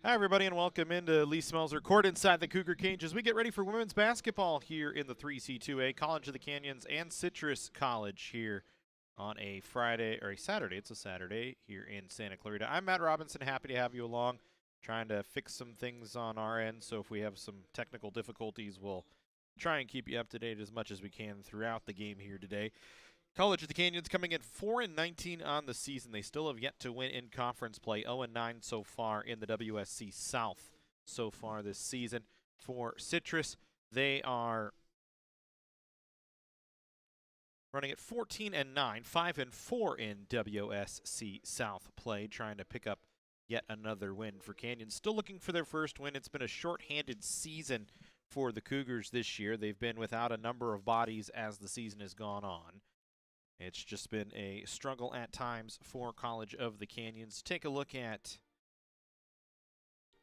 Hi, everybody, and welcome into Lee Smelser Court inside the Cougar cage as we get ready for women's basketball here in the 3C2A. College of the Canyons and Citrus College here on a Friday, or a Saturday. It's a Saturday here in Santa Clarita. I'm Matt Robinson, happy to have you along, trying to fix some things on our end. So if we have some technical difficulties, we'll try and keep you up to date as much as we can throughout the game here today. College of the Canyons coming in 4-19 on the season. They still have yet to win in conference play. 0-9 so far in the WSC-South so far this season. For Citrus, they are running at 14-9, 5-4 in WSC-South play, trying to pick up yet another win for Canyons. Still looking for their first win. It's been a short-handed season for the Cougars this year. They've been without a number of bodies as the season has gone on. It's just been a struggle at times for College of the Canyons. Take a look at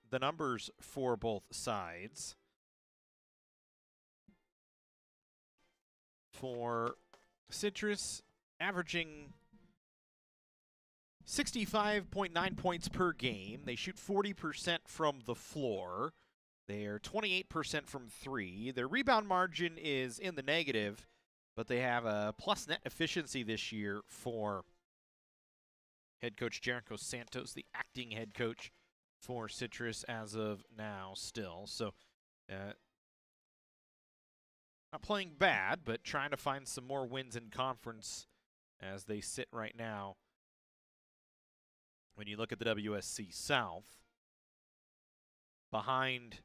the numbers for both sides. For Citrus, averaging 65.9 points per game. They shoot 40% from the floor. They are 28% from three. Their rebound margin is in the negative, but they have a plus net efficiency this year for head coach Jericho Santos, the acting head coach for Citrus as of now still. So not playing bad, but trying to find some more wins in conference as they sit right now. When you look at the WSC South, behind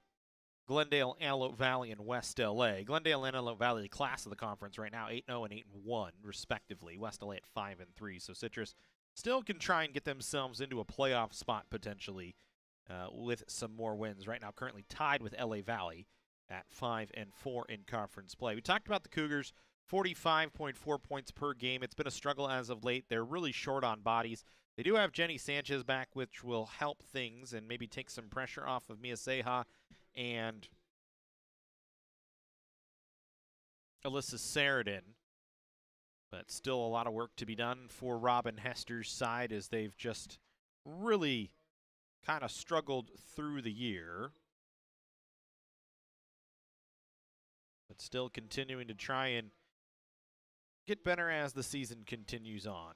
Glendale, Antelope Valley, and West LA. Glendale and Antelope Valley, the class of the conference right now, 8-0 and 8-1, respectively. West LA at 5-3. So Citrus still can try and get themselves into a playoff spot potentially with some more wins. Right now, currently tied with LA Valley at 5-4 in conference play. We talked about the Cougars, 45.4 points per game. It's been a struggle as of late. They're really short on bodies. They do have Jenny Sanchez back, which will help things and maybe take some pressure off of Mia Seja and Alyssa Saradin. But still a lot of work to be done for Robin Hester's side as they've just really kind of struggled through the year. But still continuing to try and get better as the season continues on.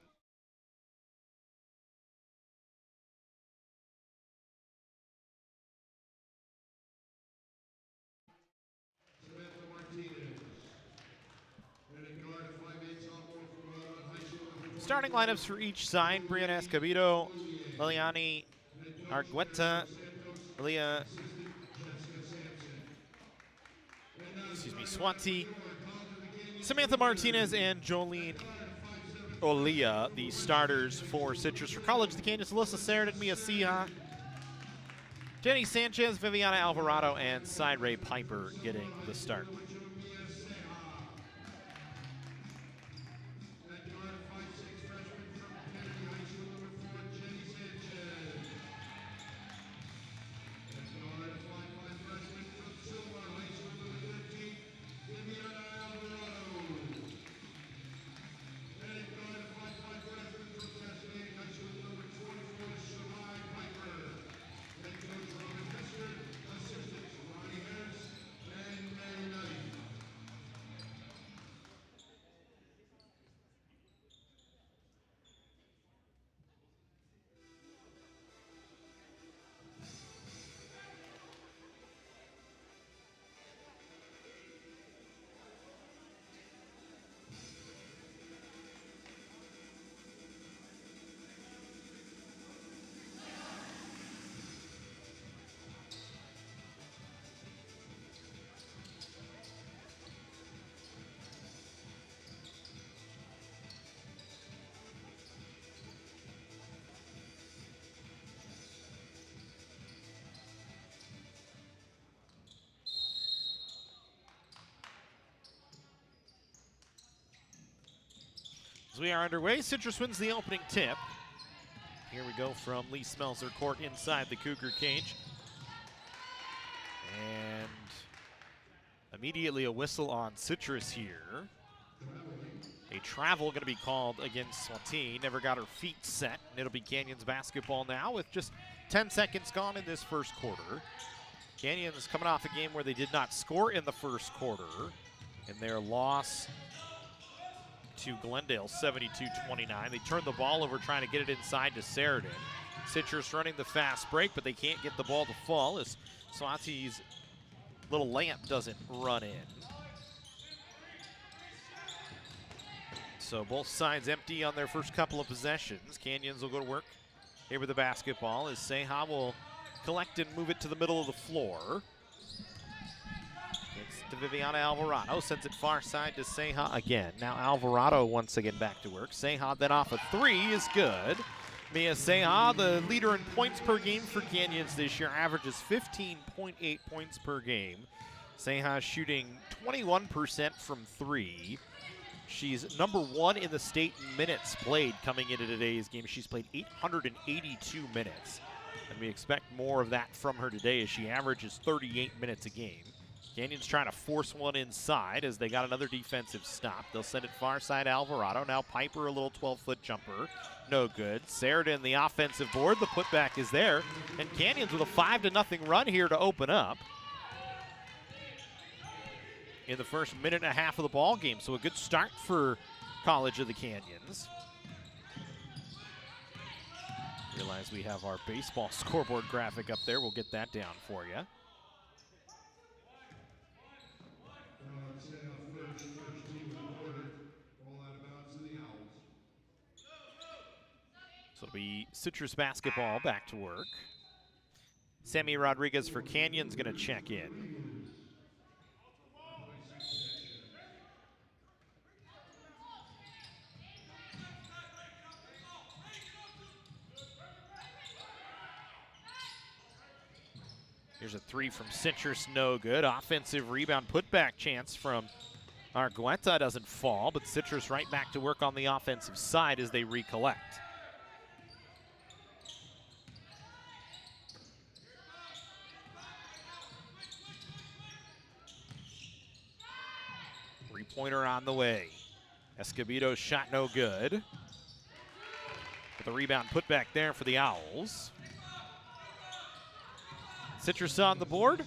Starting lineups for each side: Brianna Escobedo, Liliani Argueta, Swanti, Samantha Martinez, and Jolene Olia, the starters for Citrus. For College of the Canyons, Alyssa Saradin, Mia Seja, Jenny Sanchez, Viviana Alvarado, and Cyree Piper getting the start. As we are underway, Citrus wins the opening tip. Here we go from Lee Smelser Court inside the Cougar cage. And immediately a whistle on Citrus here. A travel going to be called against Swatine. Never got her feet set, and it'll be Canyons basketball now with just 10 seconds gone in this first quarter. Canyons coming off a game where they did not score in the first quarter in their loss to Glendale, 72-29. They turned the ball over trying to get it inside to Sheridan. Citrus running the fast break, but they can't get the ball to fall as Swansea little lamp doesn't run in. So both sides empty on their first couple of possessions. Canyons will go to work here with the basketball as Seha will collect and move it to the middle of the floor. It's to Viviana Alvarado, sends it far side to Seha again. Now Alvarado once again back to work. Seha then off a three is good. Mia Seha, the leader in points per game for Canyons this year, averages 15.8 points per game. Seha shooting 21% from three. She's #1 in the state in minutes played coming into today's game. She's played 882 minutes. And we expect more of that from her today as she averages 38 minutes a game. Canyons trying to force one inside as they got another defensive stop. They'll send it far side Alvarado. Now Piper, a little 12-foot jumper. No good. Sheridan, the offensive board. The putback is there. And Canyons with a 5-0 run here to open up in the first minute and a half of the ball game. So a good start for College of the Canyons. Realize we have our baseball scoreboard graphic up there. We'll get that down for you. So it'll be Citrus basketball back to work. Sammy Rodriguez for Canyons going to check in. Here's a three from Citrus, no good. Offensive rebound, putback chance from Argueta doesn't fall, but Citrus right back to work on the offensive side as they recollect. Three-pointer on the way. Escobedo's shot no good. But the rebound put back there for the Owls. Citrus on the board.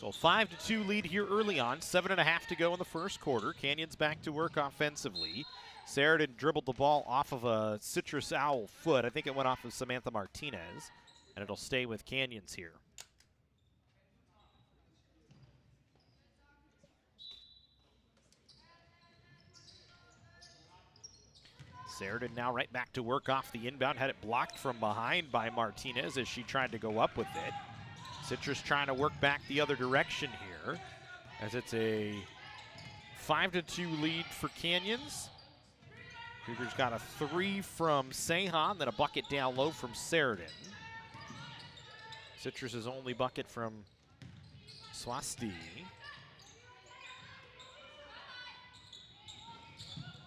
So 5-2 lead here early on. 7.5 to go in the first quarter. Canyons back to work offensively. Sheridan dribbled the ball off of a Citrus Owl foot. I think it went off of Samantha Martinez. And it'll stay with Canyons here. Sheridan now right back to work off the inbound. Had it blocked from behind by Martinez as she tried to go up with it. Citrus trying to work back the other direction here as it's a 5-2 lead for Canyons. Cougars got a three from Sehan, then a bucket down low from Sheridan. Citrus's only bucket from Swasti.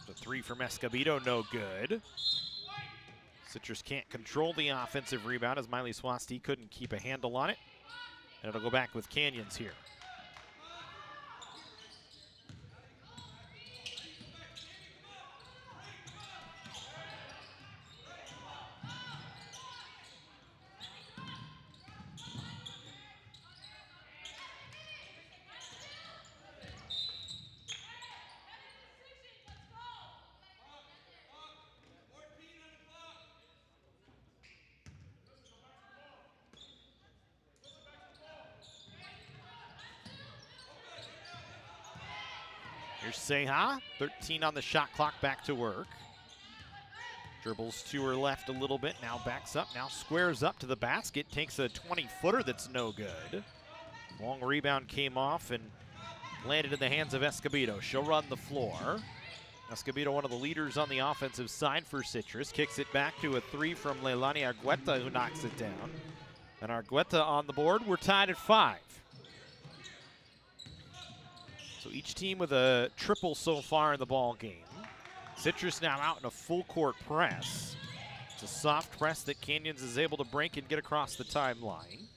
The three from Escobedo, no good. Citrus can't control the offensive rebound as Miley Swasti couldn't keep a handle on it. And it'll go back with Canyons here. Here's Seha, 13 on the shot clock, back to work. Dribbles to her left a little bit, now backs up, now squares up to the basket, takes a 20-footer that's no good. Long rebound came off and landed in the hands of Escobedo. She'll run the floor. Escobedo, one of the leaders on the offensive side for Citrus, kicks it back to a three from Leilani Argueta, who knocks it down. And Argueta on the board. We're tied at 5. So each team with a triple so far in the ball game. Citrus now out in a full court press. It's a soft press that Canyons is able to break and get across the timeline.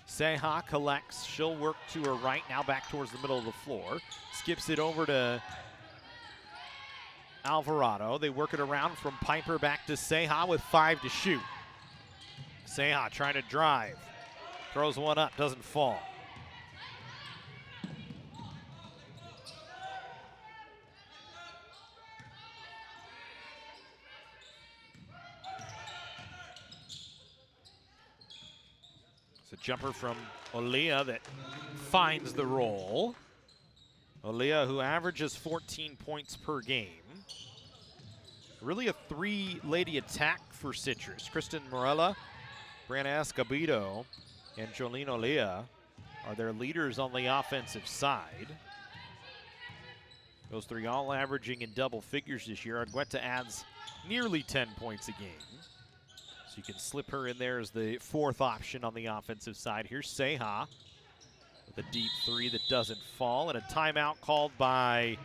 Seha collects, she'll work to her right, now back towards the middle of the floor. Skips it over to Alvarado. They work it around from Piper back to Seha with 5 to shoot. Seha trying to drive. Throws one up, doesn't fall. It's a jumper from Olia that finds the roll. Olia, who averages 14 points per game. Really a three-lady attack for Citrus. Kristen Morella, Brianna Escobedo, and Jolene Olia are their leaders on the offensive side. Those three all averaging in double figures this year. Argueta adds nearly 10 points a game. So you can slip her in there as the fourth option on the offensive side. Here's Seha with a deep three that doesn't fall, and a timeout called by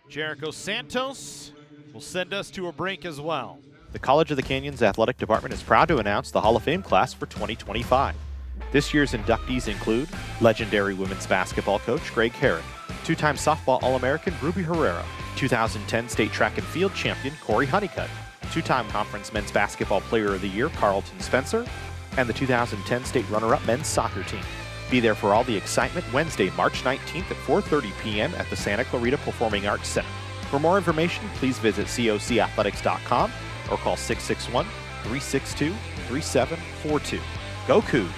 Jericho Santos will send us to a break as well. The College of the Canyons Athletic Department is proud to announce the Hall of Fame class for 2025. This year's inductees include legendary women's basketball coach Greg Herrick, two-time softball All-American Ruby Herrera, 2010 state track and field champion Corey Honeycutt, two-time conference men's basketball player of the year Carlton Spencer, and the 2010 state runner-up men's soccer team. Be there for all the excitement Wednesday, March 19th at 4:30 p.m. at the Santa Clarita Performing Arts Center. For more information, please visit cocathletics.com or call 661-362-3742. Go Cougs!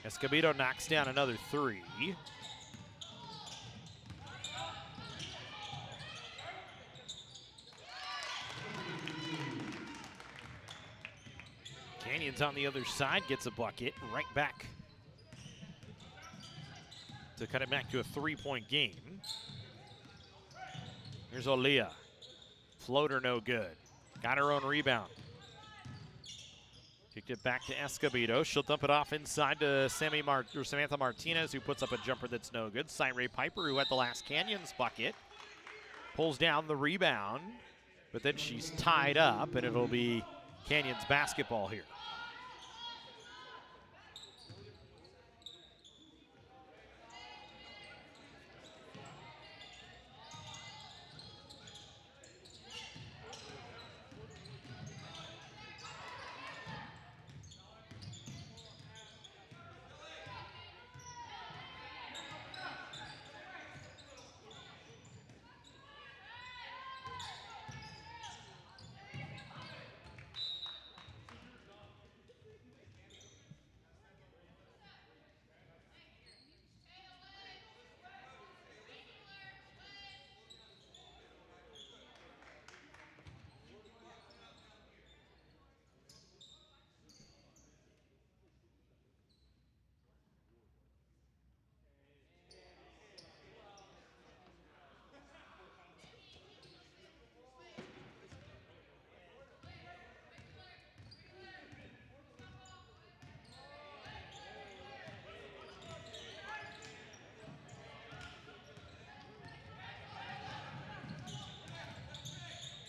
Escobedo knocks down another three. Canyons on the other side gets a bucket right back to cut it back to a 3-point game. Here's Olia. Floater no good. Got her own rebound. Kicked it back to Escobedo. She'll dump it off inside to Samantha Martinez, who puts up a jumper that's no good. Cyree Piper, who had the last Canyons bucket, pulls down the rebound, but then she's tied up, and it'll be Canyons basketball here.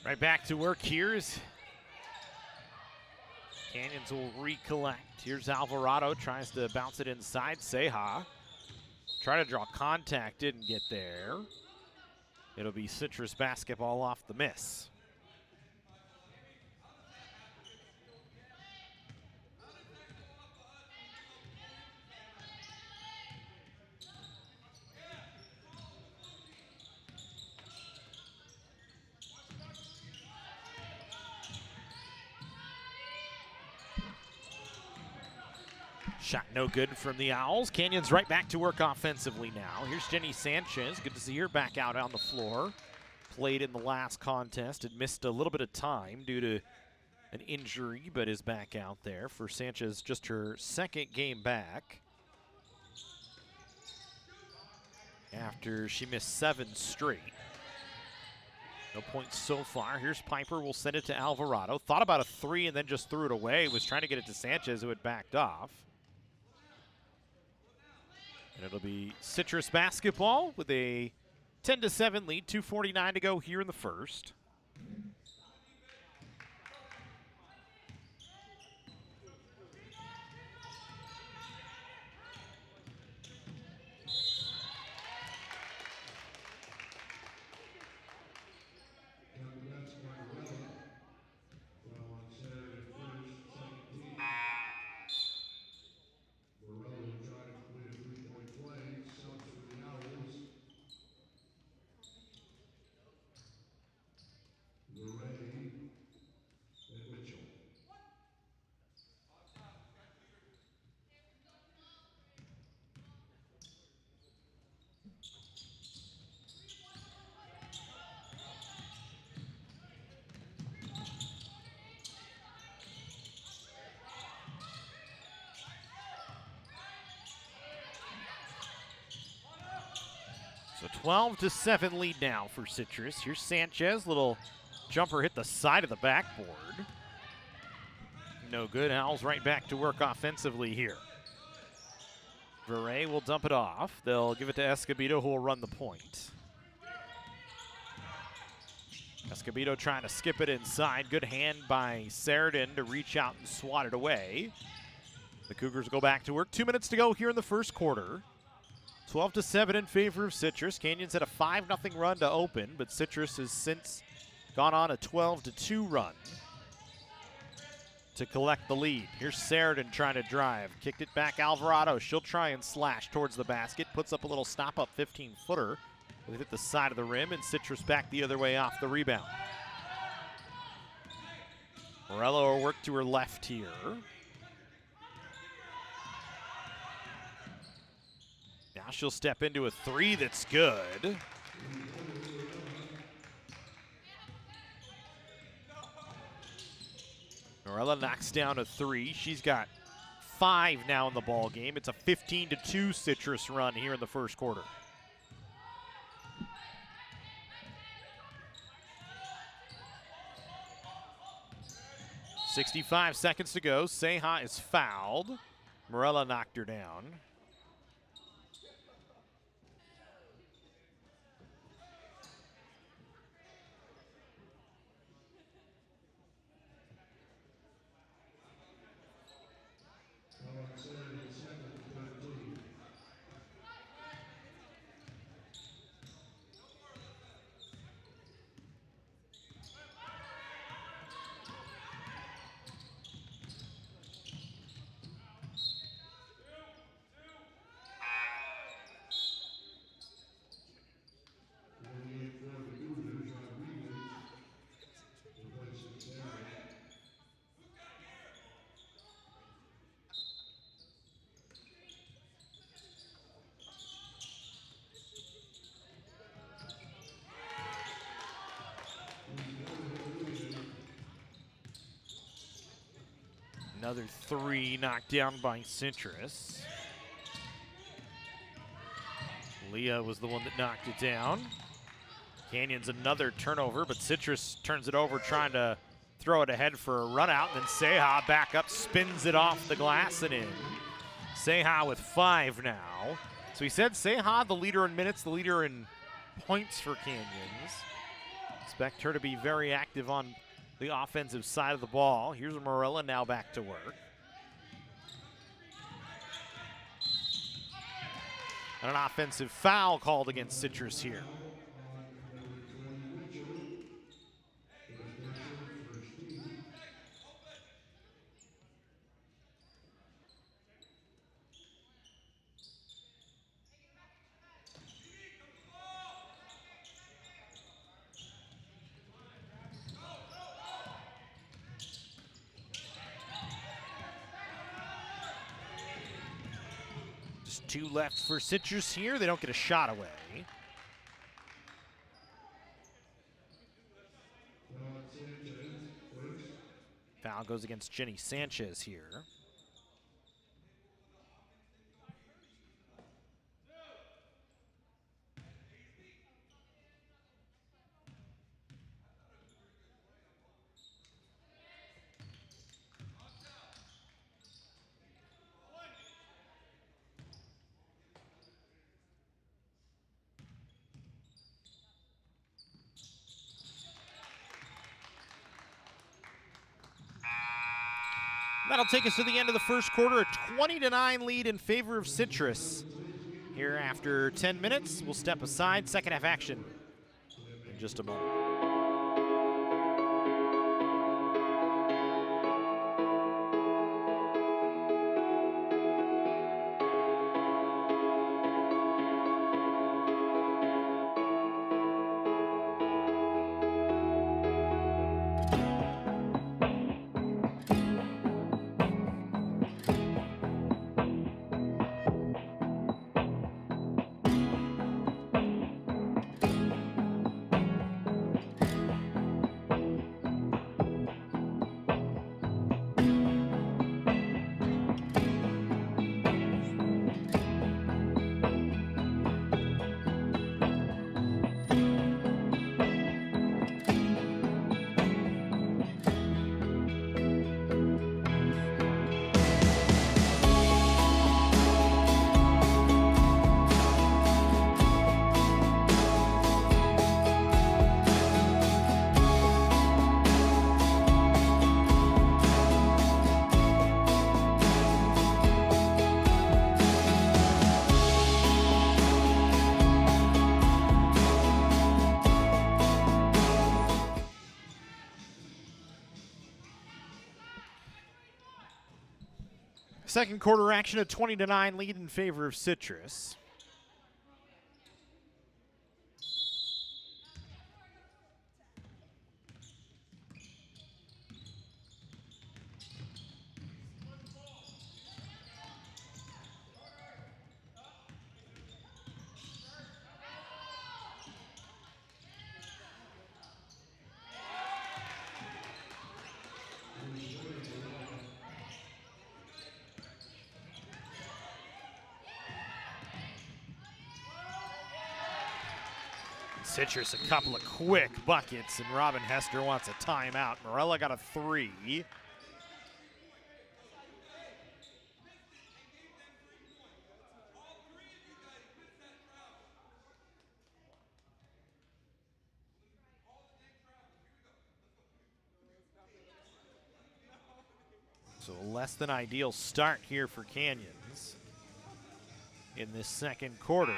Right back to work here as Canyons will recollect. Here's Alvarado, tries to bounce it inside. Seha. Try to draw contact, didn't get there. It'll be Citrus basketball off the miss. Shot no good from the Owls. Canyons right back to work offensively now. Here's Jenny Sanchez. Good to see her back out on the floor. Played in the last contest. Had missed a little bit of time due to an injury, but is back out there. For Sanchez, just her second game back after she missed 7 straight. No points so far. Here's Piper. Will send it to Alvarado. Thought about a three and then just threw it away. Was trying to get it to Sanchez, who had backed off. And it'll be Citrus basketball with a 10-7 lead. 2:49 to go here in the first. So 12-7 lead now for Citrus. Here's Sanchez. Little jumper hit the side of the backboard. No good. Owls right back to work offensively here. Verret will dump it off. They'll give it to Escobedo, who will run the point. Escobedo trying to skip it inside. Good hand by Sheridan to reach out and swat it away. The Cougars go back to work. 2 minutes to go here in the first quarter. 12-7 in favor of Citrus. Canyons had a 5-0 run to open, but Citrus has since gone on a 12-2 run to collect the lead. Here's Sheridan trying to drive. Kicked it back, Alvarado. She'll try and slash towards the basket. Puts up a little stop-up 15-footer. They hit the side of the rim, and Citrus back the other way off the rebound. Morello will work to her left here. Now she'll step into a three that's good. Morella knocks down a three. She's got 5 now in the ball game. It's a 15-2 Citrus run here in the first quarter. .65 seconds to go. Seha is fouled. Morella knocked her down. Another three knocked down by Citrus. Leah was the one that knocked it down. Canyons another turnover, but Citrus turns it over trying to throw it ahead for a run out, and then Seha back up, spins it off the glass and in. Seha with 5 now. So he said Seha, the leader in minutes, the leader in points for Canyons. Expect her to be very active on the offensive side of the ball. Here's Morella now back to work. And an offensive foul called against Citrus here. Just 2 left for Citrus here. They don't get a shot away. Foul goes against Jenny Sanchez here. That'll take us to the end of the first quarter, a 20-9 lead in favor of Citrus. Here after 10 minutes, we'll step aside. Second half action in just a moment. Second quarter action, a 20-9 lead in favor of Citrus. Citrus a couple of quick buckets, and Robin Hester wants a timeout. Morella got a 3. So a less than ideal start here for Canyons in this second quarter.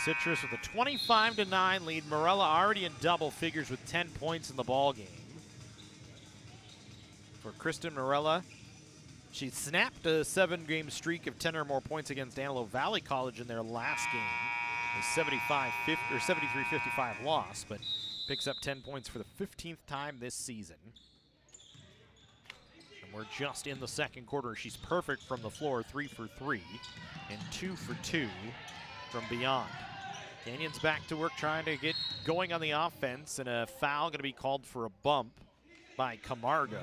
Citrus with a 25-9 lead. Morella already in double figures with 10 points in the ball game. For Kristen Morella, she snapped a 7-game streak of 10 or more points against Antelope Valley College in their last game. A 73-55 loss, but picks up 10 points for the 15th time this season. And we're just in the second quarter. She's perfect from the floor, 3 for 3, and 2 for 2 from beyond. Canyons back to work trying to get going on the offense, and a foul going to be called for a bump by Camargo.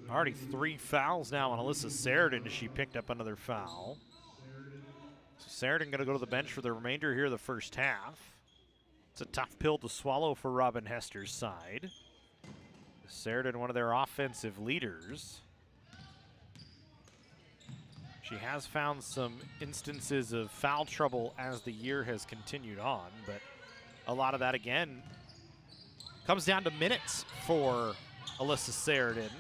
Already 3 fouls now on Alyssa Sheridan as she picked up another foul. So Sheridan going to go to the bench for the remainder here of the first half. It's a tough pill to swallow for Robin Hester's side. Sheridan, one of their offensive leaders. She has found some instances of foul trouble as the year has continued on, but a lot of that, again, comes down to minutes for Alyssa Sheridan.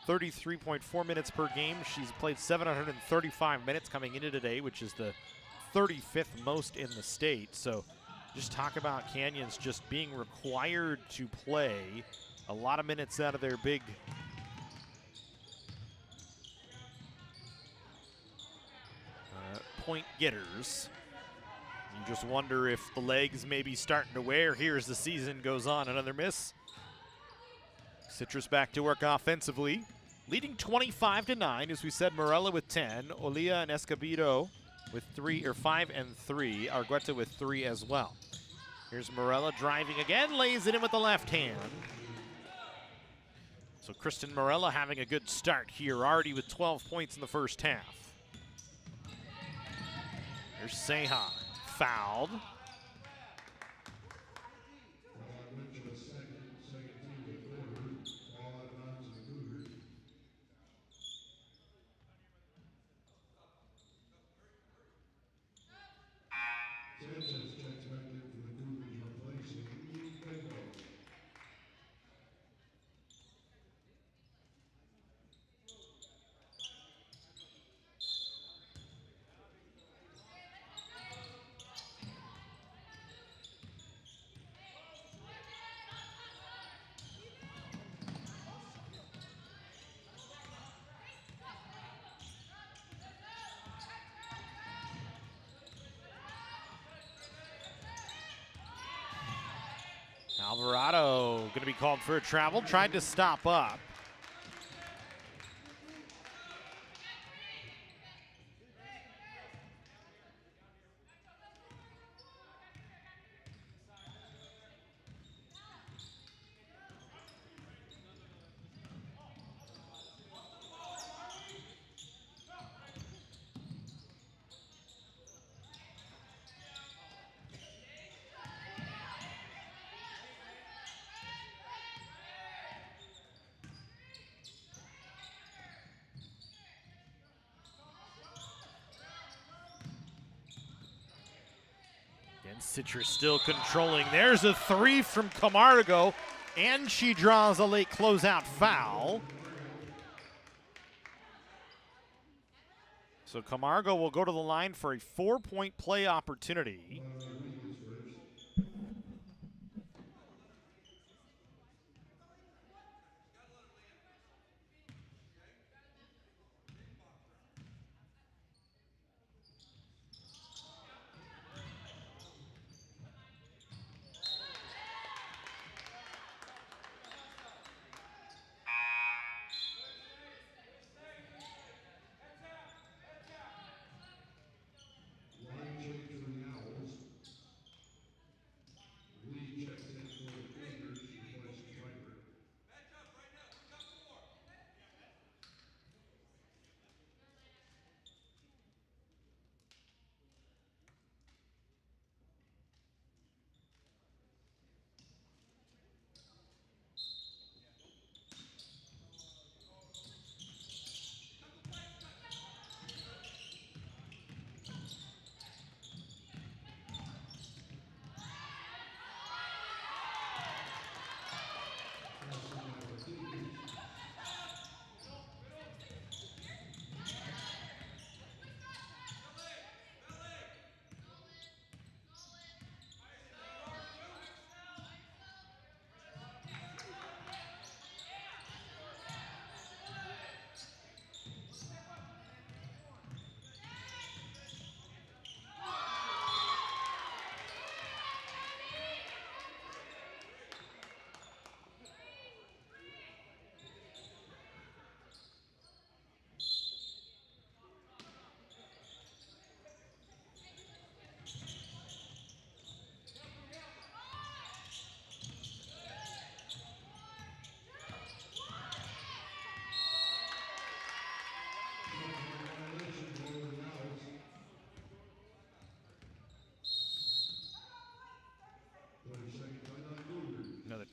33.4 minutes per game. She's played 735 minutes coming into today, which is the 35th most in the state. So just talk about Canyons just being required to play a lot of minutes out of their big point getters. You just wonder if the legs may be starting to wear here as the season goes on. Another miss. Citrus back to work offensively, leading 25-9. As we said, Morella with 10, Olia and Escobedo with 5 and 3, Argueta with 3 as well. Here's Morella driving again, lays it in with the left hand. So Kristen Morella having a good start here, already with 12 points in the first half. Here's Seha, fouled. Alvarado going to be called for a travel, tried to stop up. And Citrus still controlling. There's a 3 from Camargo, and she draws a late closeout foul. So Camargo will go to the line for a 4-point play opportunity.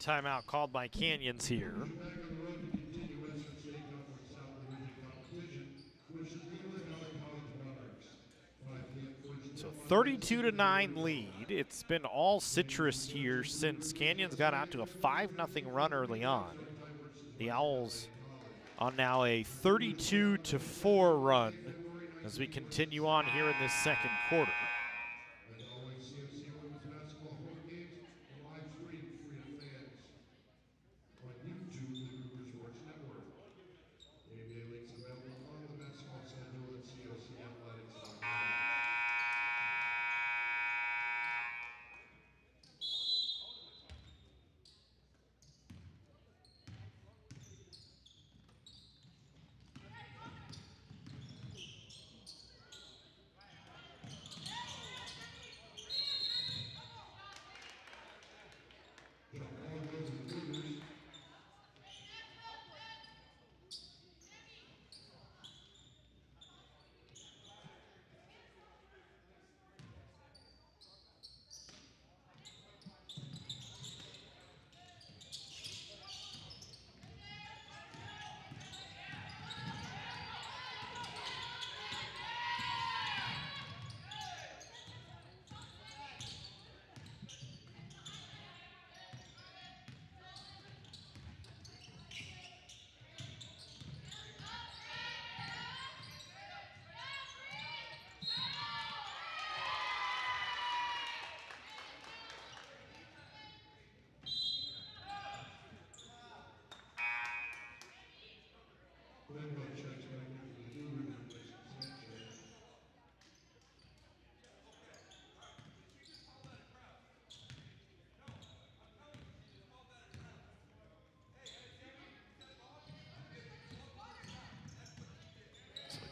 timeout called by Canyons here. So 32-9 lead. It's been all Citrus here since Canyons got out to a 5-0 run early on. The Owls on now a 32-4 run as we continue on here in this second quarter.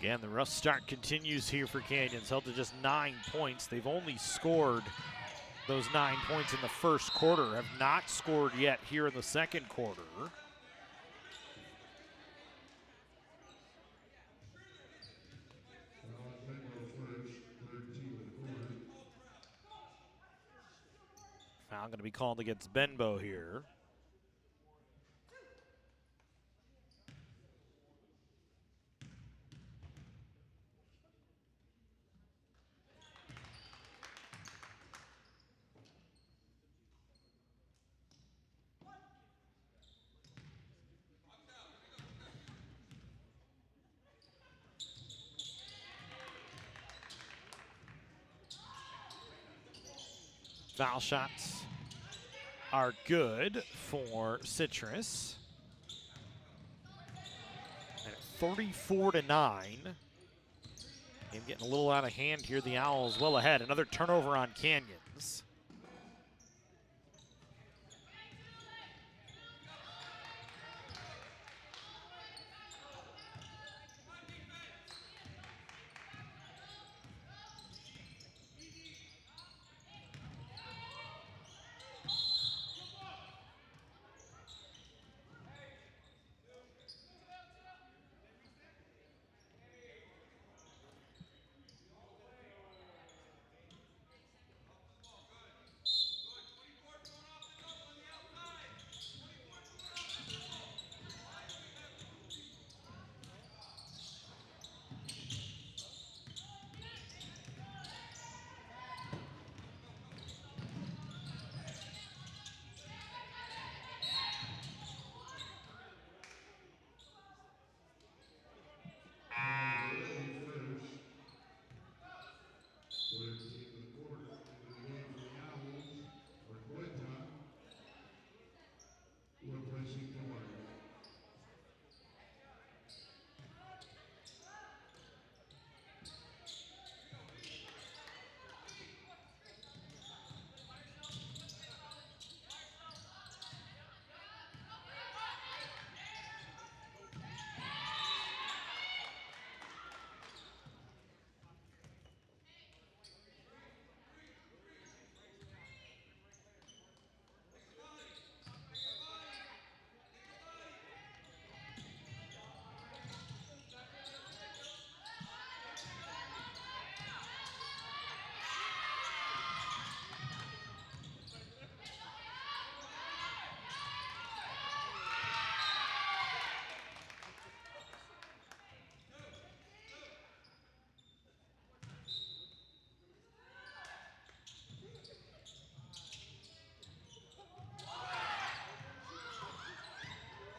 Again, the rough start continues here for Canyons, held to just 9 points. They've only scored those 9 points in the first quarter, have not scored yet here in the second quarter. Foul going to be called against Benbow here. Foul shots are good for Citrus. And at 34-9. Game getting a little out of hand here. The Owls well ahead. Another turnover on Canyons.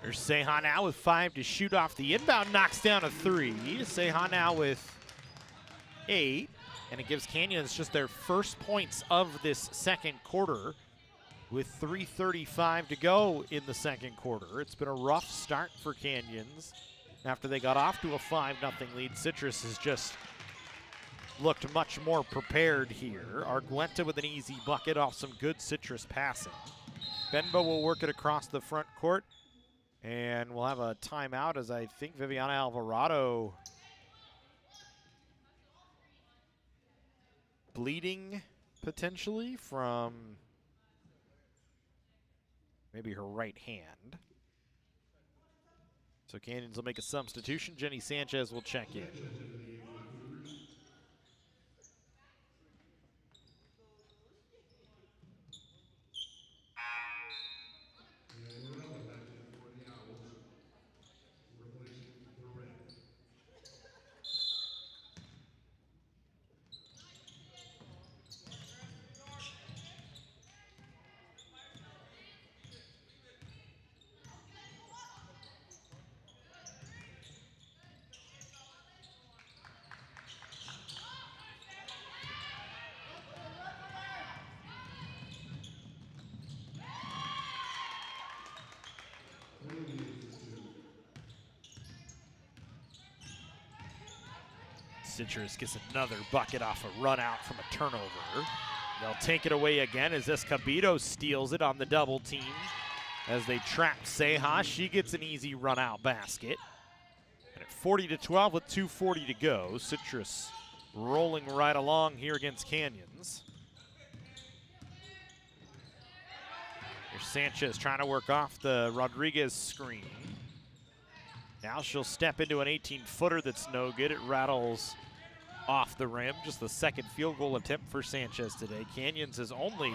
There's Seha now with 5 to shoot off the inbound, knocks down a 3. Seha now with 8, and it gives Canyons just their first points of this second quarter with 3:35 to go in the second quarter. It's been a rough start for Canyons after they got off to a 5-0 lead. Citrus has just looked much more prepared here. Arguenta with an easy bucket off some good Citrus passing. Benbow will work it across the front court, and we'll have a timeout as I think Viviana Alvarado bleeding potentially from maybe her right hand. So Canyons will make a substitution. Jenny Sanchez will check in. Citrus gets another bucket off a run out from a turnover. They'll take it away again as Escobedo steals it on the double team as they trap Seha. She gets an easy run out basket. And at 40-12 with 2:40 to go, Citrus rolling right along here against Canyons. Here's Sanchez trying to work off the Rodriguez screen. Now she'll step into an 18-footer that's no good. It rattles off the rim. Just the second field goal attempt for Sanchez today. Canyons has only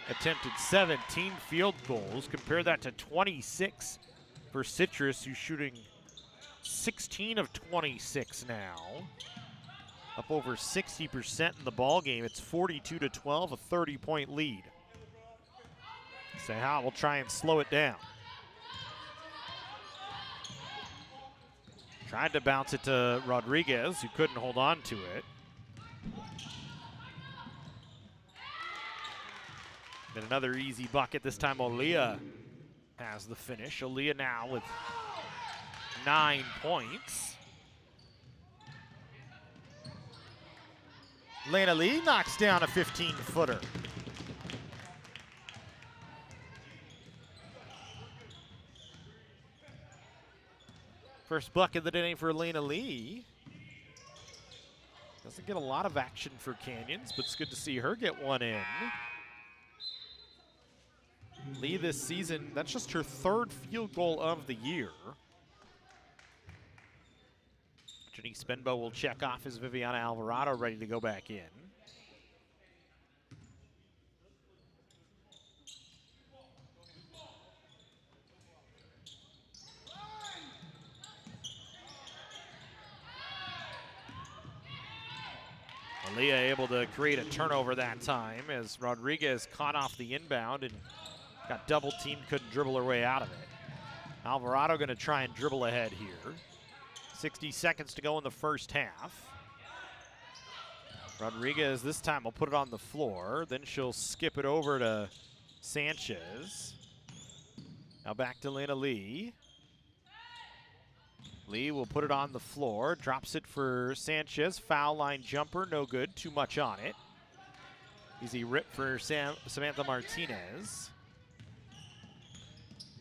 attempted 17 field goals. Compare that to 26 for Citrus, who's shooting 16 of 26 now. Up over 60% in the ball game. It's 42-12, a 30-point lead. Seha will try and slow it down. Tried to bounce it to Rodriguez, who couldn't hold on to it. Then another easy bucket. This time Olia has the finish. Olia now with 9 points. Lena Lee knocks down a 15-footer. First bucket of the day for Elena Lee. Doesn't get a lot of action for Canyons, but it's good to see her get one in. Lee this season, that's just her 3rd field goal of the year. Janice Benbow will check off as Viviana Alvarado ready to go back in. Aaliyah able to create a turnover that time as Rodriguez caught off the inbound and got double teamed, couldn't dribble her way out of it. Alvarado going to try and dribble ahead here. 60 seconds to go in the first half. Rodriguez this time will put it on the floor. Then she'll skip it over to Sanchez. Now back to Lena Lee. Lee will put it on the floor, drops it for Sanchez. Foul line jumper, no good, too much on it. Easy rip for Samantha Martinez.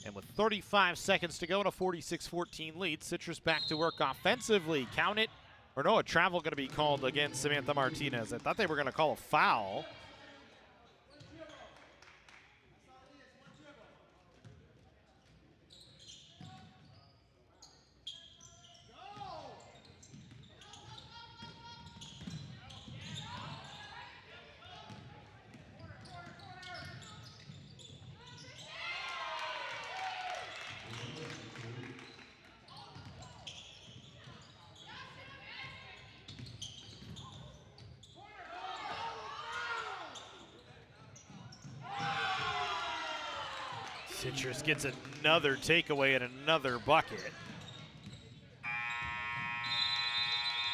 And with 35 seconds to go and a 46-14 lead, Citrus back to work offensively. Count it. Or no, a travel going to be called against Samantha Martinez. I thought they were going to call a foul. Citrus gets another takeaway and another bucket.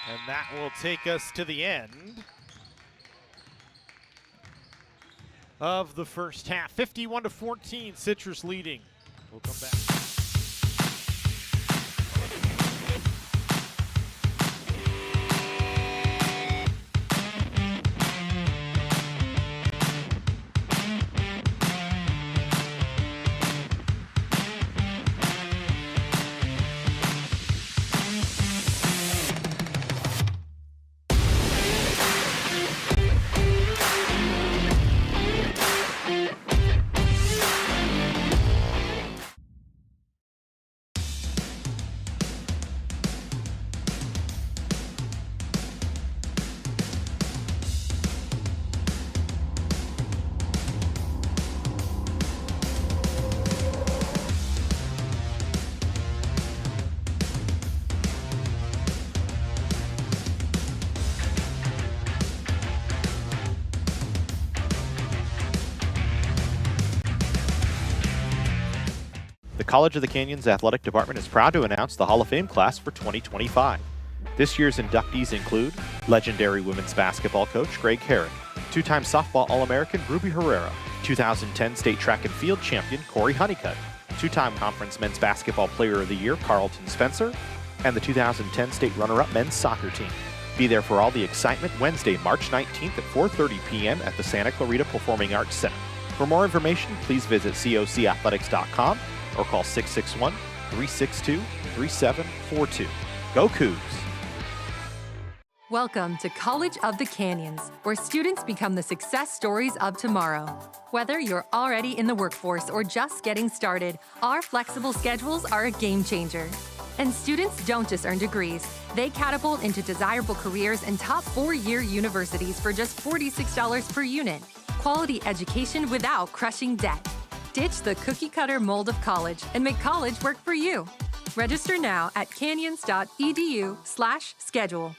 And that will take us to the end of the first half. 51-14, Citrus leading. We'll come back. The College of the Canyons Athletic Department is proud to announce the Hall of Fame class for 2025. This year's inductees include legendary women's basketball coach Greg Herrick, two-time softball All-American Ruby Herrera, 2010 state track and field champion Corey Honeycutt, two-time conference men's basketball player of the year Carlton Spencer, and the 2010 state runner-up men's soccer team. Be there for all the excitement Wednesday, March 19th at 4:30 p.m. at the Santa Clarita Performing Arts Center. For more information, please visit cocathletics.com or call 661-362-3742. Go Cougs! Welcome to College of the Canyons, where students become the success stories of tomorrow. Whether you're already in the workforce or just getting started, our flexible schedules are a game changer. And students don't just earn degrees, they catapult into desirable careers in top 4-year universities for just $46 per unit. Quality education without crushing debt. Ditch the cookie-cutter mold of college and make college work for you. Register now at canyons.edu/schedule.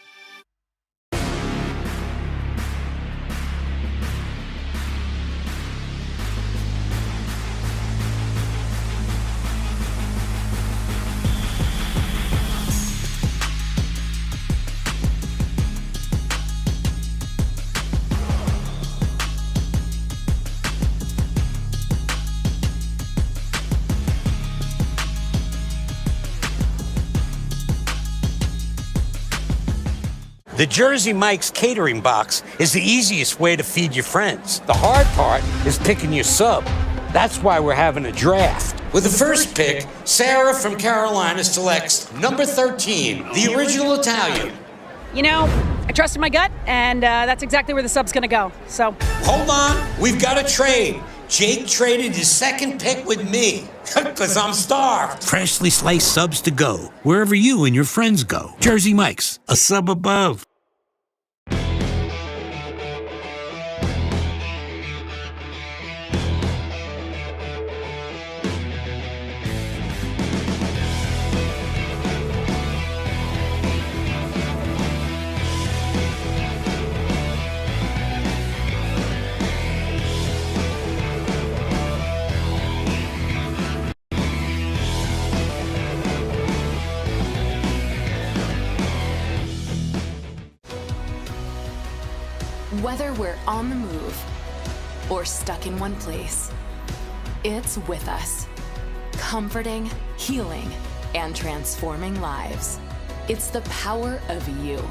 The Jersey Mike's catering box is the easiest way to feed your friends. The hard part is picking your sub. That's why we're having a draft. With the first pick, Sarah from Carolina selects number 13, the original Italian. You know, I trusted my gut, and that's exactly where the sub's gonna go, so. Hold on, we've got a trade. Jake traded his second pick with me, because I'm starved. Freshly sliced subs to go, wherever you and your friends go. Jersey Mike's, a sub above. Whether we're on the move or stuck in one place, it's with us, comforting, healing, and transforming lives. It's the power of you.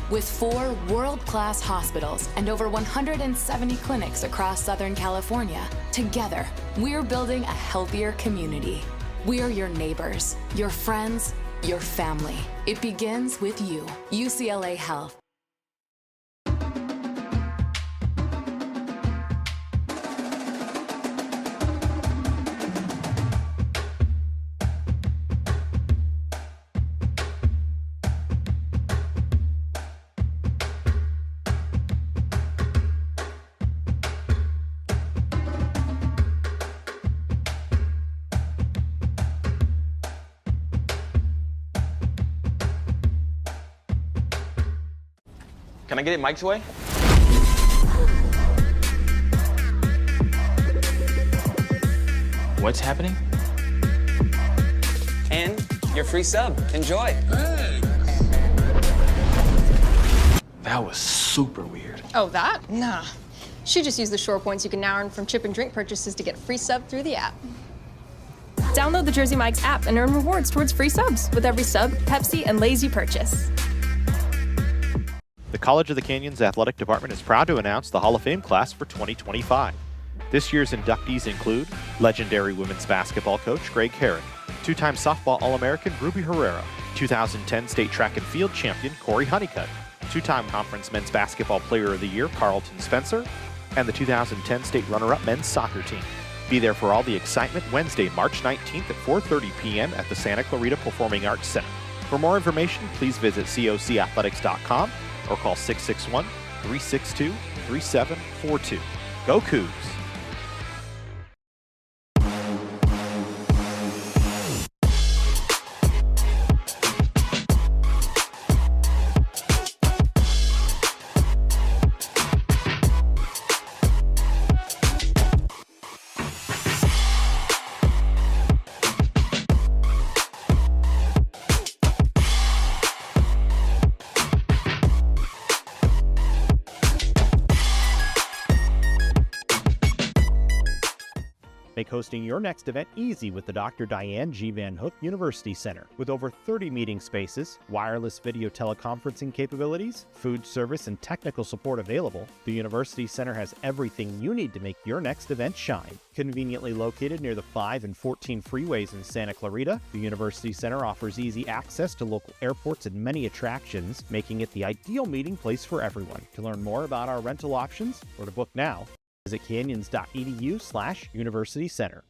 With 4 world-class hospitals and over 170 clinics across Southern California, together, we're building a healthier community. We're your neighbors, your friends, your family. It begins with you. UCLA Health. Can I get it Mike's way? What's happening? And your free sub. Enjoy. That was super weird. Oh, that? Nah. She just used the Shore points you can now earn from chip and drink purchases to get free sub through the app. Download the Jersey Mike's app and earn rewards towards free subs with every sub, Pepsi, and Lay's you purchase. The College of the Canyons Athletic Department is proud to announce the Hall of Fame class for 2025. This year's inductees include legendary women's basketball coach Greg Herron, two-time softball All-American Ruby Herrera, 2010 state track and field champion Corey Honeycutt, two-time conference men's basketball player of the year Carlton Spencer, and the 2010 state runner-up men's soccer team. Be there for all the excitement Wednesday, March 19th at 4:30 p.m. at the Santa Clarita Performing Arts Center. For more information, please visit cocathletics.com or call 661-362-3742. Go Cougs! Make hosting your next event easy with the Dr. Diane G. Van Hook University Center. With over 30 meeting spaces, wireless video teleconferencing capabilities, food service, and technical support available, the University Center has everything you need to make your next event shine. Conveniently located near the 5 and 14 freeways in Santa Clarita, the University Center offers easy access to local airports and many attractions, making it the ideal meeting place for everyone. To learn more about our rental options or to book now, visit canyons.edu/University Center.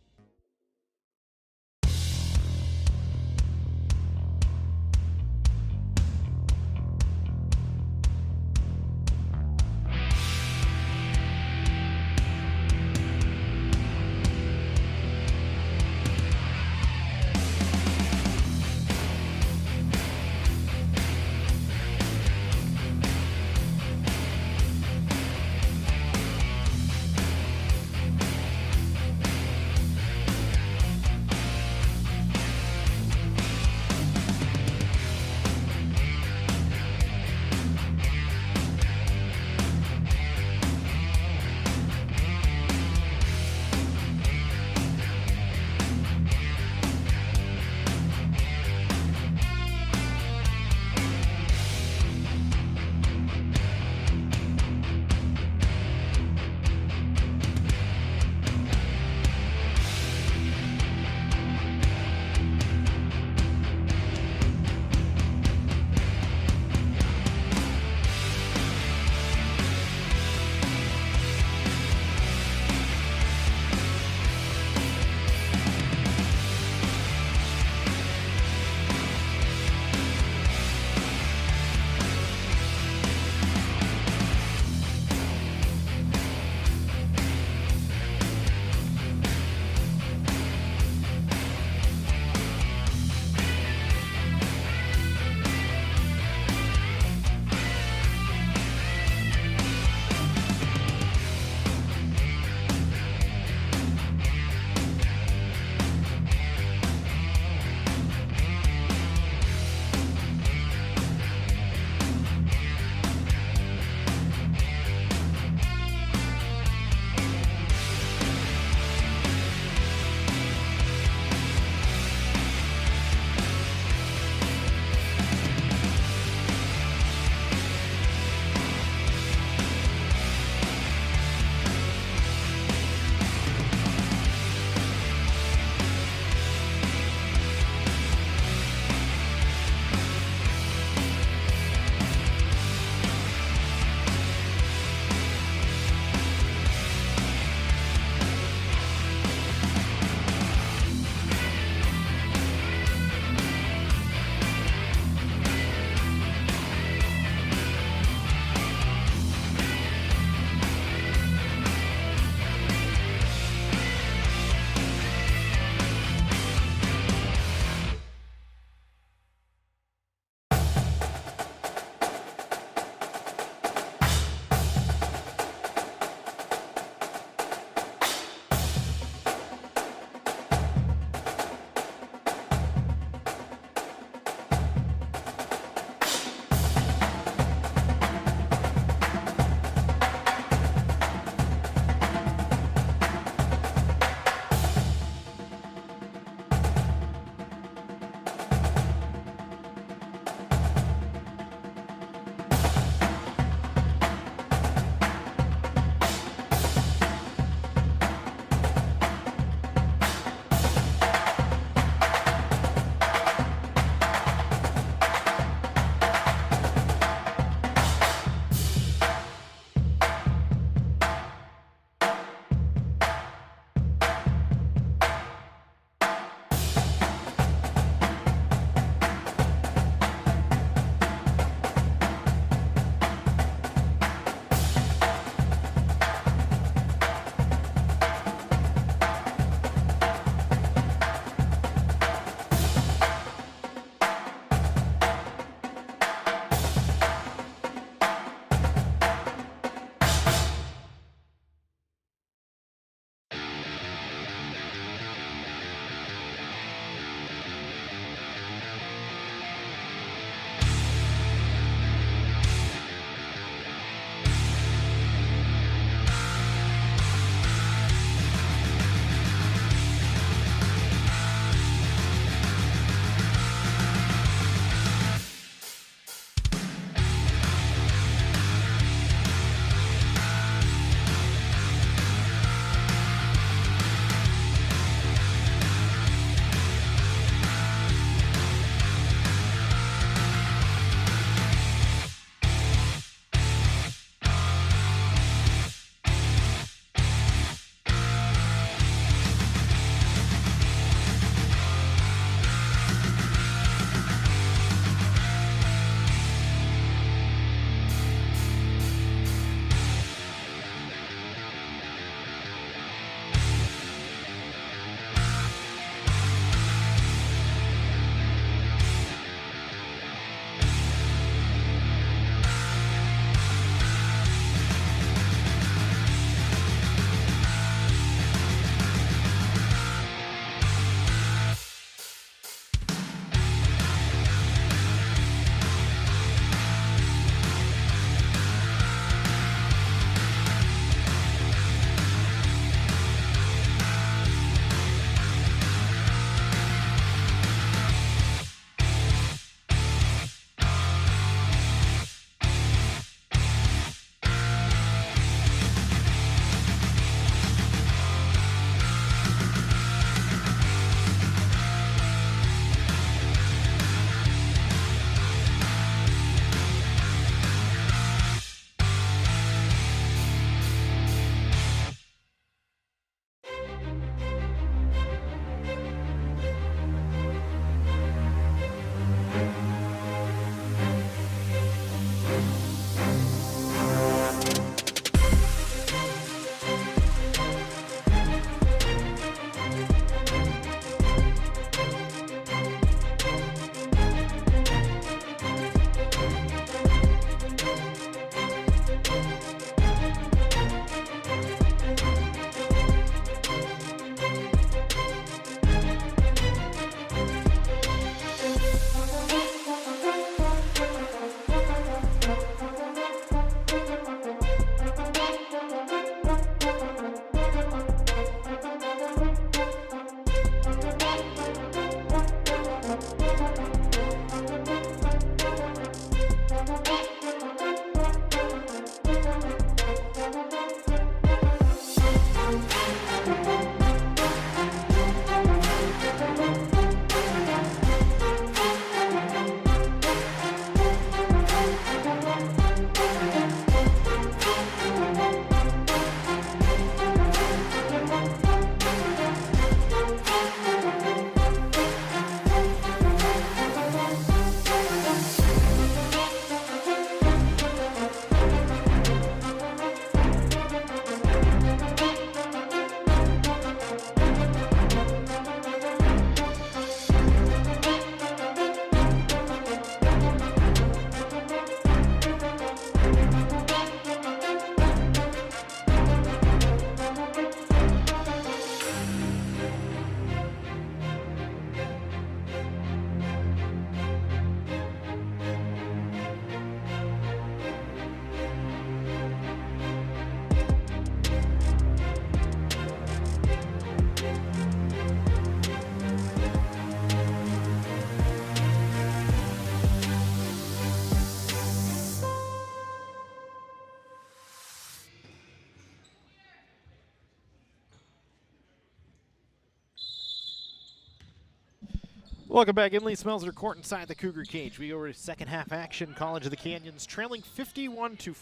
Welcome back in. Lee Smelser court inside the Cougar cage. We go over to second half action. College of the Canyons trailing 51-14.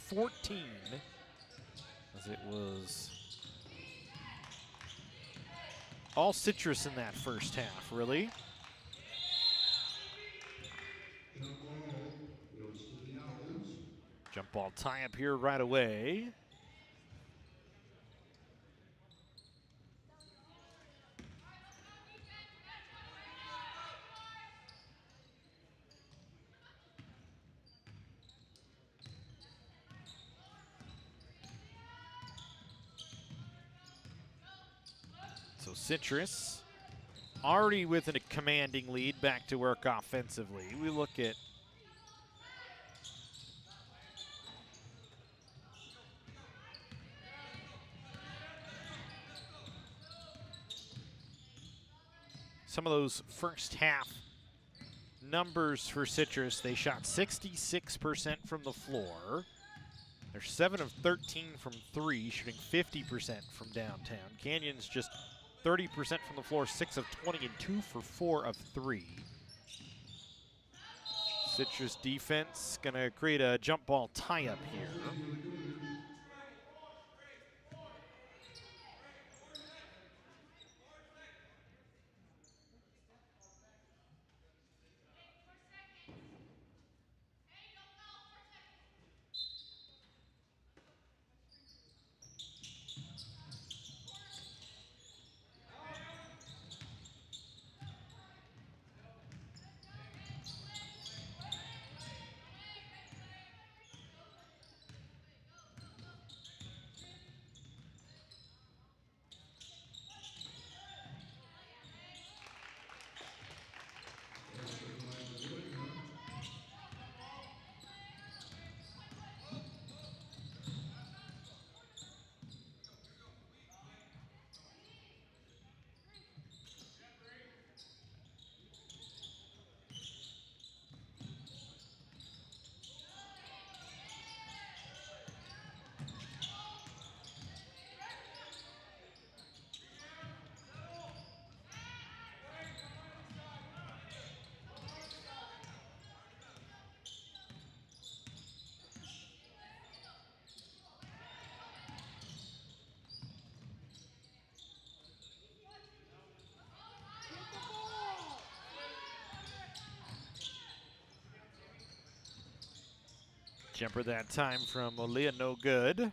As it was all citrus in that first half, really. Jump ball tie up here right away. So Citrus already with a commanding lead, back to work offensively. We look at some of those first half numbers for Citrus. They shot 66% from the floor. They're 7 of 13 from 3, shooting 50% from downtown. Canyons just 30% from the floor, 6 of 20, and 2 for 4 of 3. Citrus defense gonna create a jump ball tie-up here. Jumper that time from Olia, no good.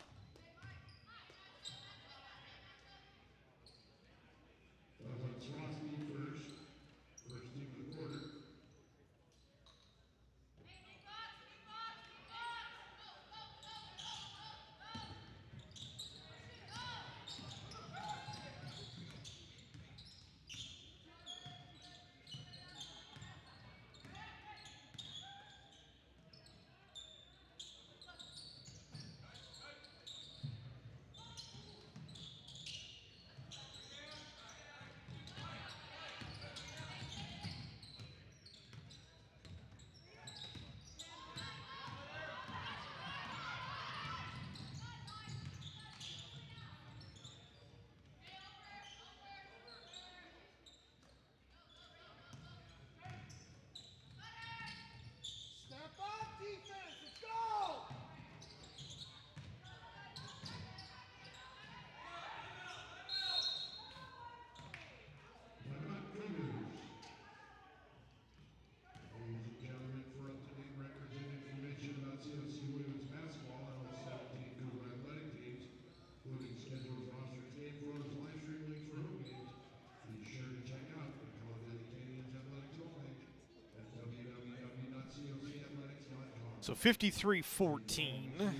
So 53-14.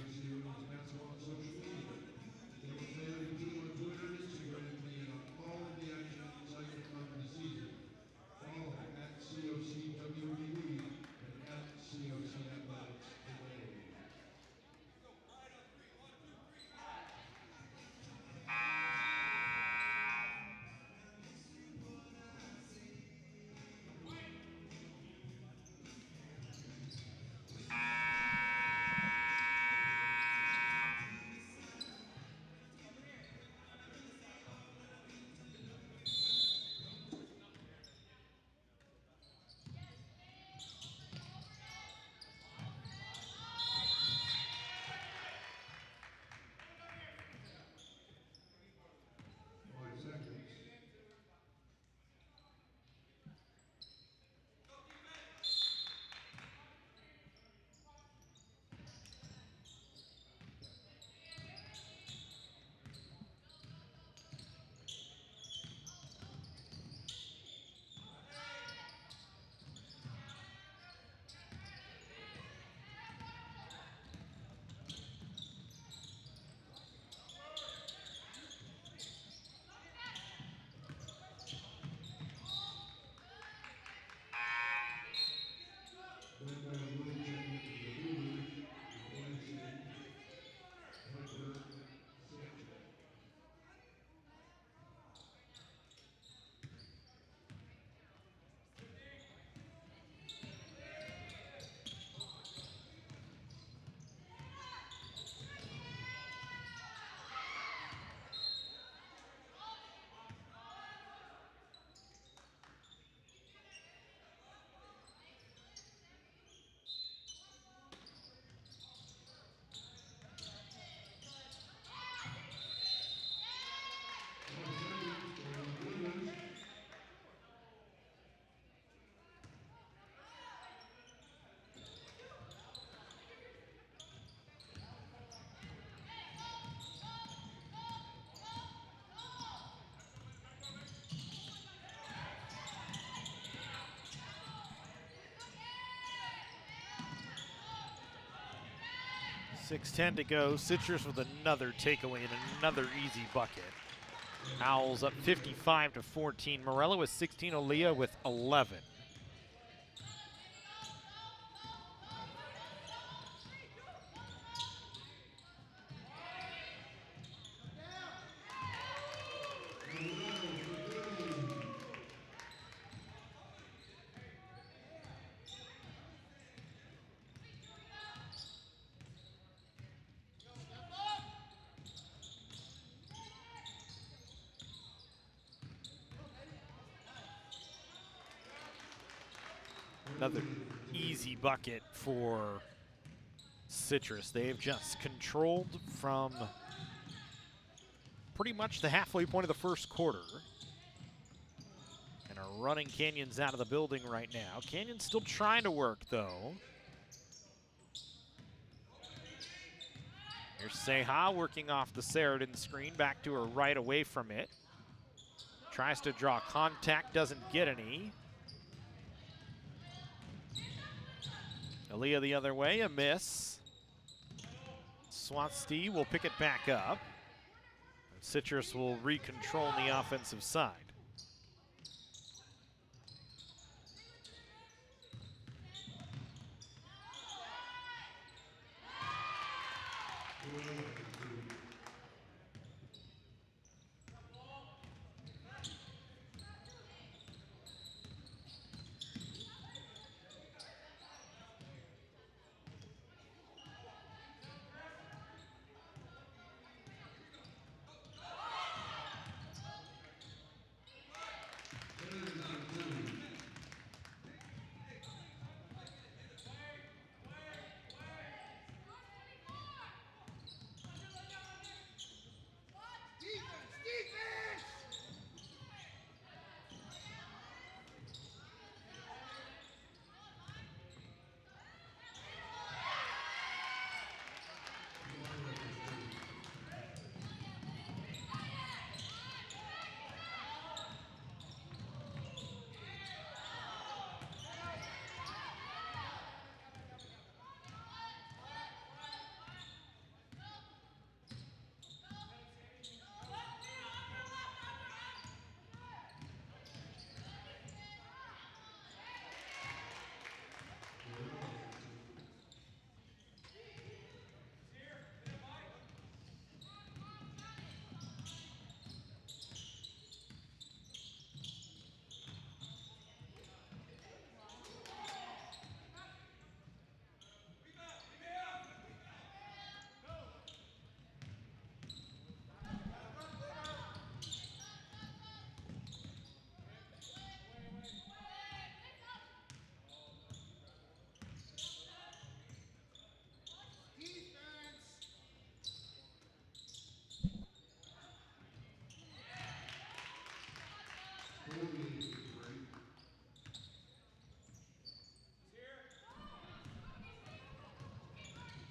.610 to go. Citrus with another takeaway and another easy bucket. Owls up 55-14. Morella with 16. Aaliyah with 11. Another easy bucket for Citrus. They've just controlled from pretty much the halfway point of the first quarter and are running Canyons out of the building right now. Canyons still trying to work, though. Here's Seha working off the Sheridan screen, back to her right away from it. Tries to draw contact, doesn't get any. Aaliyah the other way, a miss. Swasti will pick it back up. Citrus will recontrol on the offensive side.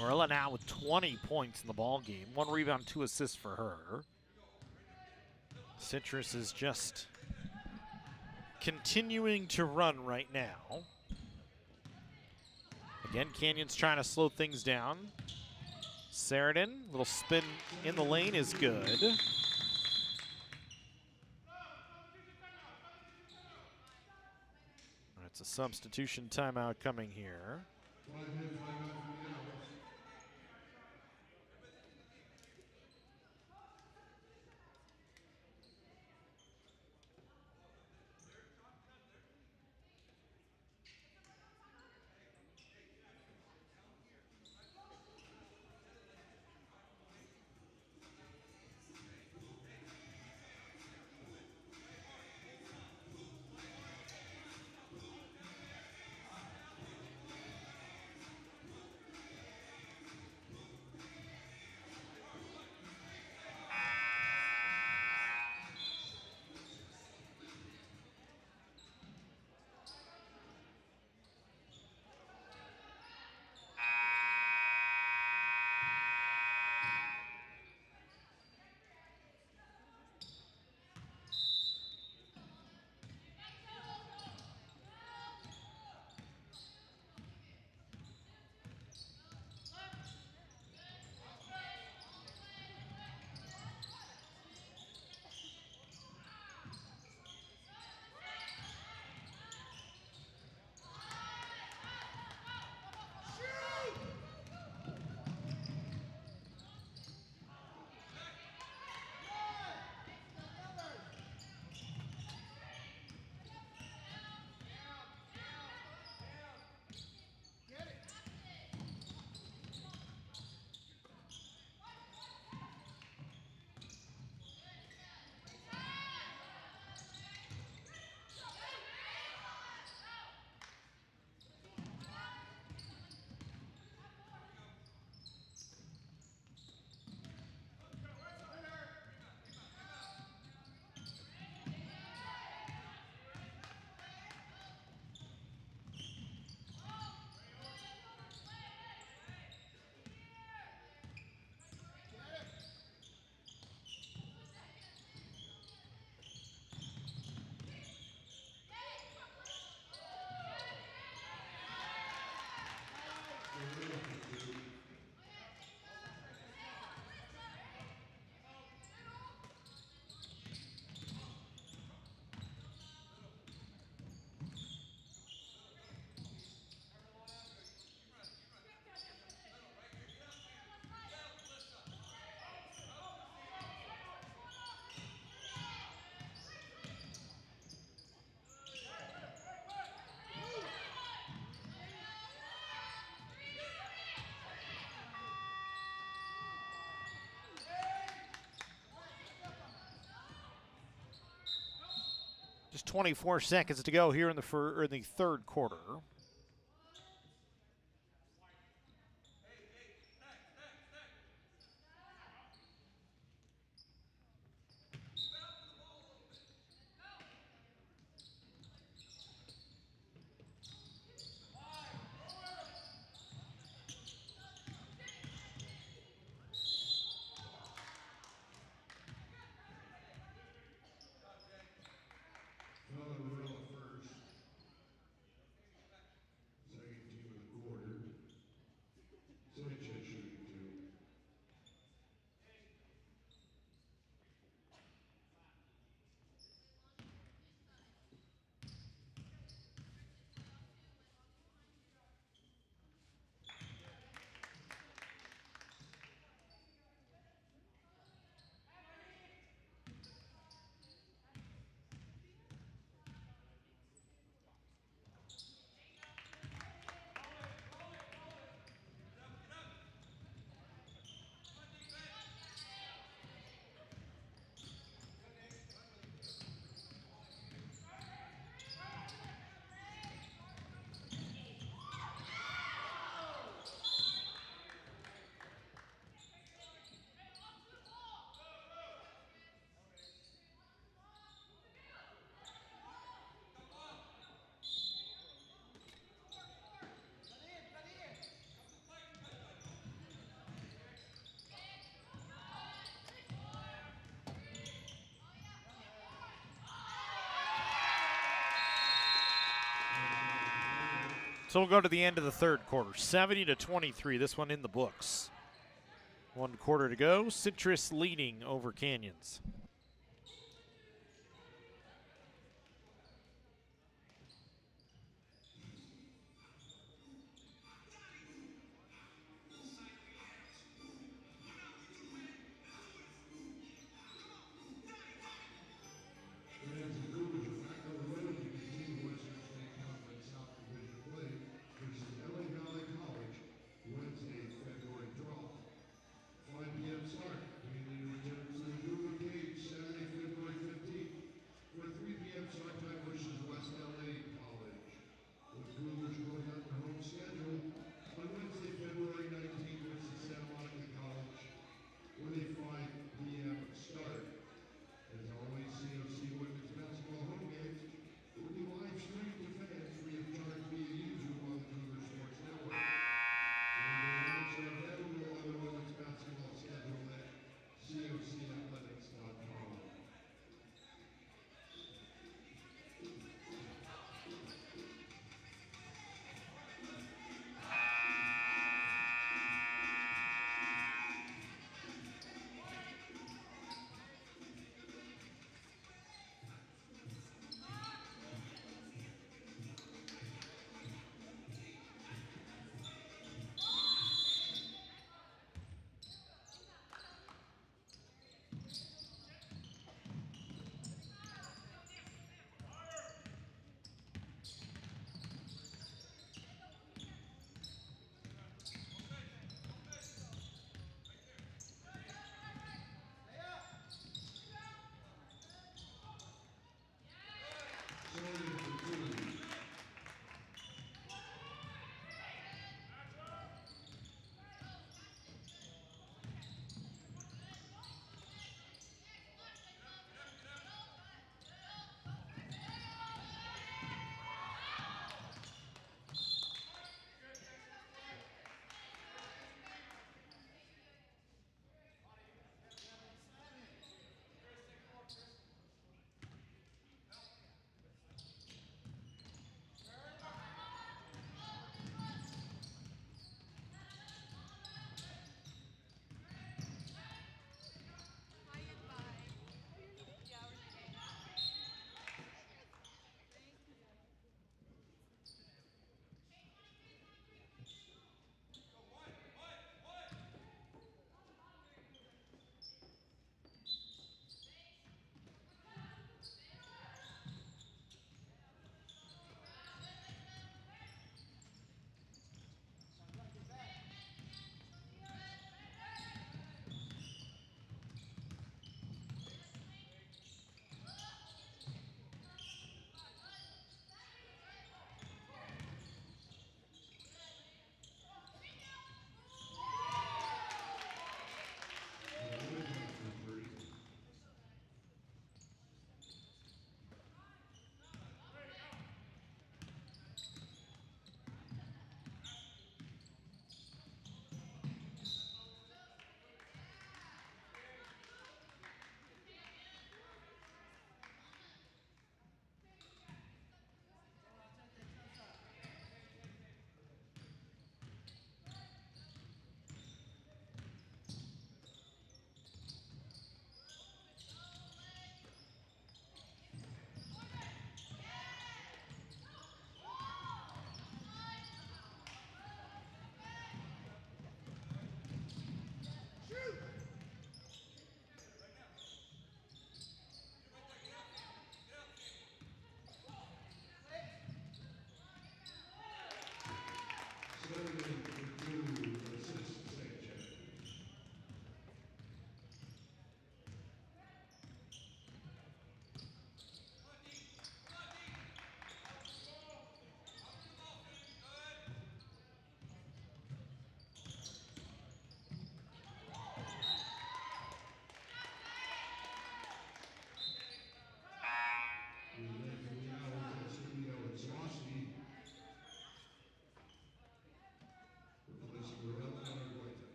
Morella now with 20 points in the ball game. 1 rebound, 2 assists for her. Citrus is just continuing to run right now. Again, Canyon's trying to slow things down. Sheridan, little spin in the lane is good. It's a Substitution timeout coming here. Just 24 seconds to go here in the third quarter. So we'll go to the end of the third quarter, 70-23. This one in the books. 1 quarter to go. Citrus leading over Canyons.